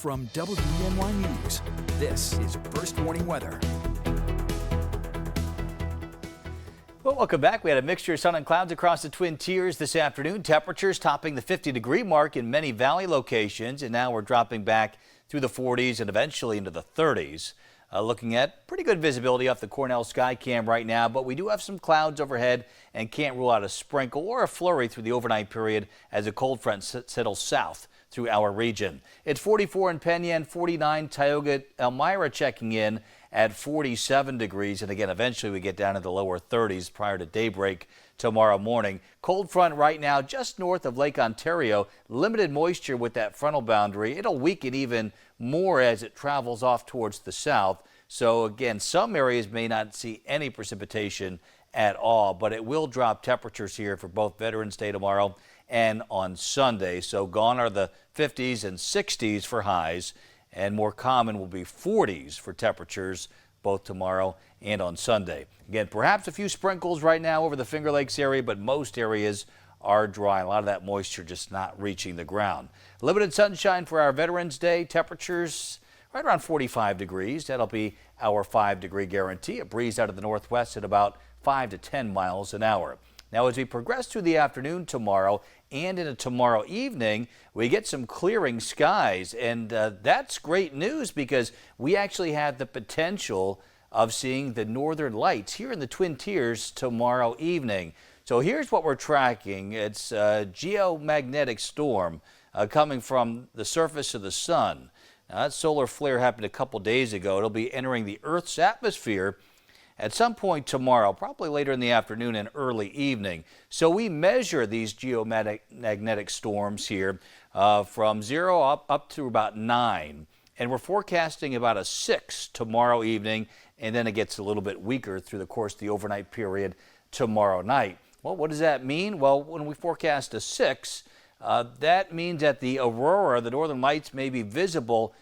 From WENY News, this is First Warning Weather. Well, welcome back. We had a mixture of sun and clouds across the Twin Tiers this afternoon. Temperatures topping the 50-degree mark in many valley locations, and now we're dropping back through the 40s and eventually into the 30s. Looking at pretty good visibility off the Cornell Skycam right now, but we do have some clouds overhead and can't rule out a sprinkle or a flurry through the overnight period as a cold front settles south through our region. It's 44 in Pena and 49 Tioga, Elmira checking in at 47 degrees. And again, eventually we get down to the lower 30s prior to daybreak tomorrow morning. Cold front right now just north of Lake Ontario. Limited moisture with that frontal boundary. It'll weaken even more as it travels off towards the south. So again, some areas may not see any precipitation at all, but it will drop temperatures here for both Veterans Day tomorrow and on Sunday. So gone are the 50s and 60s for highs, and more common will be 40s for temperatures both tomorrow and on Sunday. Again, perhaps a few sprinkles right now over the Finger Lakes area, but most areas are dry. A lot of that moisture just not reaching the ground. Limited sunshine for our Veterans Day. Temperatures right around 45 degrees. That'll be our 5-degree guarantee. A breeze out of the northwest at about 5 to 10 miles an hour. Now, as we progress through the afternoon tomorrow and into tomorrow evening, we get some clearing skies, and that's great news because we actually have the potential of seeing the northern lights here in the Twin Tiers tomorrow evening. So here's what we're tracking. It's a geomagnetic storm coming from the surface of the sun. Now, that solar flare happened a couple days ago. It'll be entering the Earth's atmosphere at some point tomorrow, probably later in the afternoon and early evening. So we measure these geomagnetic storms here from 0 up to about 9. And we're forecasting about a 6 tomorrow evening, and then it gets a little bit weaker through the course of the overnight period tomorrow night. Well, what does that mean? Well, when we forecast a 6, that means that the aurora, the northern lights, may be visible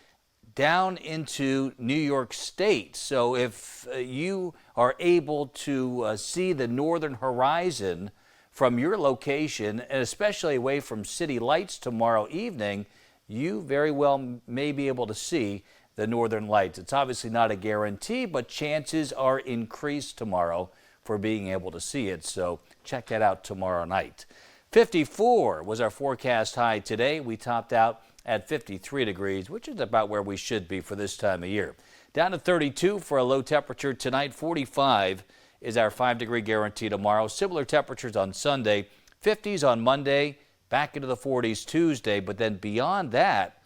down into New York State. So if you are able to see the northern horizon from your location, and especially away from city lights tomorrow evening, you very well may be able to see the northern lights. It's obviously not a guarantee, but chances are increased tomorrow for being able to see it. So check that out tomorrow night. 54 was our forecast high today. We topped out at 53 degrees, which is about where we should be for this time of year. Down to 32 for a low temperature tonight. 45 is our 5-degree guarantee tomorrow. Similar temperatures on Sunday. 50s on Monday, back into the 40s Tuesday, but then beyond that,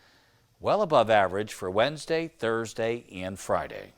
well above average for Wednesday, Thursday, and Friday.